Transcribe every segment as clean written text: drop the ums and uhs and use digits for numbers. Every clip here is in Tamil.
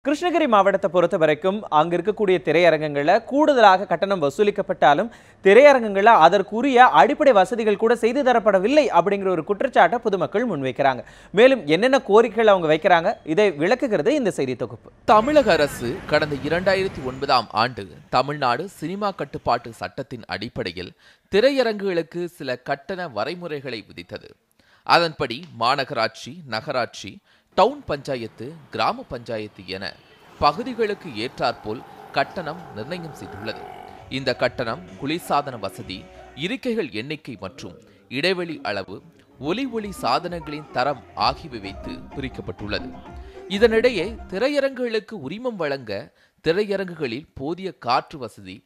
கிருஷ்ணகிரி மாவட்டத்தை பொறுத்த வரைக்கும் அங்க இருக்கக்கூடிய திரையரங்குகள்ல கூடுதலாக கட்டணம் வசூலிக்கப்பட்டாலும் திரையரங்குகள்ல அதற்குரிய அடிப்படை வசதிகள் கூட செய்து தரப்படவில்லை அப்படிங்கிற ஒரு குற்றச்சாட்டை பொதுமக்கள் முன்வைக்கிறாங்க. மேலும் என்னென்ன கோரிக்கைகள் அவங்க வைக்கிறாங்க, இதை விளக்குகிறது இந்த செய்தி தொகுப்பு. தமிழக அரசு கடந்த 2009ஆம் ஆண்டு தமிழ்நாடு சினிமா கட்டுப்பாட்டு சட்டத்தின் அடிப்படையில் திரையரங்குகளுக்கு சில கட்டண வரைமுறைகளை விதித்தது. அதன்படி மாநகராட்சி, நகராட்சி, டவுன் பஞ்சாயத்து, கிராம பஞ்சாயத்து என பகுதிகளுக்கு ஏற்றாற்போல் கட்டணம் நிர்ணயம் செய்துள்ளது. இந்த கட்டணம் குளிர்சாதன வசதி, இருக்கைகள் எண்ணிக்கை மற்றும் இடைவெளி அளவு, ஒலி சாதனங்களின் தரம் ஆகியவை வைத்து பிரிக்கப்பட்டுள்ளது. இதனிடையே திரையரங்குகளுக்கு உரிமம் வழங்க திரையரங்குகளில் போதிய காற்று வசதி,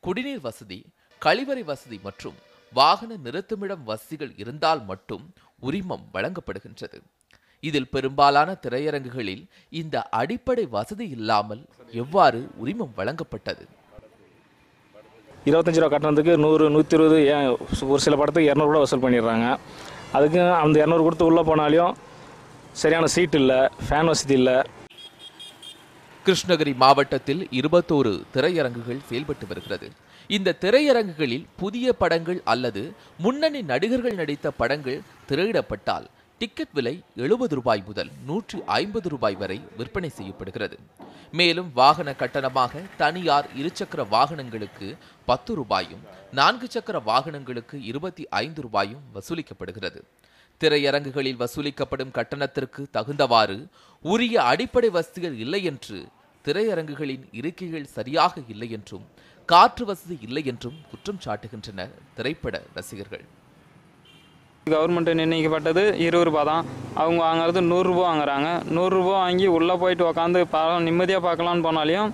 குடிநீர் வசதி, கழிவறை வசதி மற்றும் வாகன நிறுத்துமிடம் வசதிகள் இருந்தால் மட்டும் உரிமம் வழங்கப்படுகின்றது. இதில் பெரும்பாலான திரையரங்குகளில் இந்த அடிப்படை வசதி இல்லாமல் எவ்வாறு உரிமம் வழங்கப்பட்டது? 25 ரூபா கட்டணத்துக்கு 100, 120, ஒரு சில படத்துக்கு 200 கூட வசூல் பண்ணிடுறாங்க. அதுக்கு அந்த 200 கொடுத்து உள்ளே போனாலையும் சரியான சீட் இல்லை, ஃபேன் வசதி இல்லை. கிருஷ்ணகிரி மாவட்டத்தில் 21 திரையரங்குகள் செயல்பட்டு வருகிறது. இந்த திரையரங்குகளில் புதிய படங்கள் அல்லது முன்னணி நடிகர்கள் நடித்த படங்கள் திரையிடப்பட்டால் டிக்கெட் விலை 70 ரூபாய் முதல் 150 ரூபாய் வரை விற்பனை செய்யப்படுகிறது. மேலும் வாகன கட்டணமாக தனியார் இருசக்கர வாகனங்களுக்கு 10 ரூபாயும், 4 சக்கர வாகனங்களுக்கு 25 ரூபாயும் வசூலிக்கப்படுகிறது. திரையரங்குகளில் வசூலிக்கப்படும் கட்டணத்திற்கு தகுந்தவாறு உரிய அடிப்படை வசதிகள் இல்லை என்று, திரையரங்குகளின் இருக்கைகள் சரியாக இல்லை என்றும், காற்று வசதி இல்லை என்றும் குற்றம் சாட்டுகின்றனர் திரைப்பட ரசிகர்கள். கவர்மெண்ட் நிர்ணயிக்கப்பட்டது 20 ரூபா தான். அவங்க வாங்குறது 100 ரூபா வாங்குறாங்க. 100 ரூபா வாங்கி உள்ளே போயிட்டு உட்காந்து நிம்மதியாக பார்க்கலான்னு போனாலையும்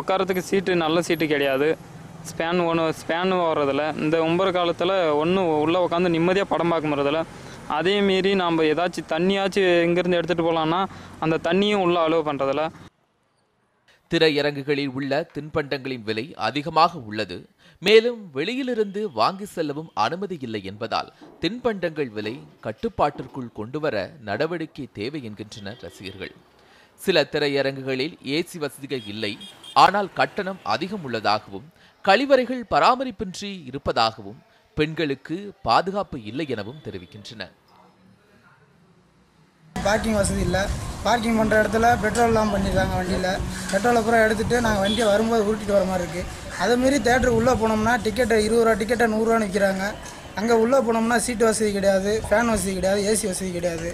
உட்காரத்துக்கு சீட்டு, நல்ல சீட்டு கிடையாது. ஸ்பேன் வர்றதில்ல. இந்த உம்பர் காலத்தில் உள்ளே உட்காந்து நிம்மதியாக படம் பார்க்க முடியறதில்ல. அதே மீறி நாம் ஏதாச்சும் தண்ணியாச்சும் எங்கேருந்து எடுத்துகிட்டு போகலான்னா அந்த தண்ணியும் உள்ளே அலோவ் பண்ணுறதில்ல. திரையரங்குகளில் உள்ள தின்பண்டங்களின் விலை அதிகமாக உள்ளது. மேலும் வெளியிலிருந்து வாங்கி செல்லவும் அனுமதி இல்லை என்பதால் தின்பண்டங்கள் விலை கட்டுப்பாட்டிற்குள் கொண்டுவர நடவடிக்கை தேவை என்கின்றனர் ரசிகர்கள். சில திரையரங்குகளில் ஏசி வசதிகள் இல்லை, ஆனால் கட்டணம் அதிகம் உள்ளதாகவும், கழிவறைகள் பராமரிப்பின்றி இருப்பதாகவும், பெண்களுக்கு பாதுகாப்பு இல்லை எனவும் தெரிவிக்கின்றனர். பார்க்கிங் வசதி இல்லை. பார்க்கிங் பண்ணுற இடத்துல பெட்ரோல்லாம் பண்ணிடுறாங்க. வண்டியில் பெட்ரோலை பூரா எடுத்துகிட்டு நாங்கள் வண்டியை வரும்போது உருட்டிட்டு வர மாதிரி இருக்குது. அதேமாரி தேட்டருக்கு உள்ளே போனோம்னா டிக்கெட்டை 20 ரூபா டிக்கெட்டை 100 ரூபான்னு விற்கிறாங்க. அங்கே உள்ளே போனோம்னா சீட்டு வசதி கிடையாது, ஃபேன் வசதி கிடையாது, ஏசி வசதி கிடையாது.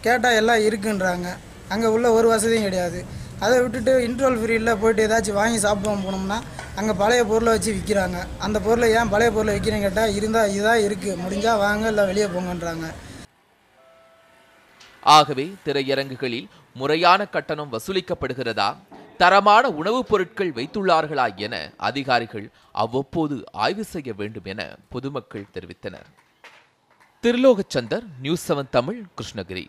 கேட்டால் எல்லாம் இருக்குன்றாங்க. அங்கே உள்ள ஒரு வசதியும் கிடையாது. அதை விட்டுட்டு இன்ட்ரோல் ஃப்ரீயில் போய்ட்டு ஏதாச்சும் வாங்கி சாப்பிடுவோம் போனோம்னா அங்கே பழைய பொருளை வச்சு விற்கிறாங்க. அந்த பொருளை ஏன் பழைய பொருளை விற்கிறேன்னு கேட்டால் இருந்தால் இதாக இருக்குது, முடிஞ்சால் வாங்க, இல்லை வெளியே போங்கன்றாங்க. ஆகவே திரையரங்குகளில் முறையான கட்டணம் வசூலிக்கப்படுகிறதா, தரமான உணவுப் பொருட்கள் வைத்துள்ளார்களா என அதிகாரிகள் அவ்வப்போது ஆய்வு செய்ய வேண்டும் என பொதுமக்கள் தெரிவித்தனர். திருலோகச்சந்தர், நியூஸ் 7 தமிழ், கிருஷ்ணகிரி.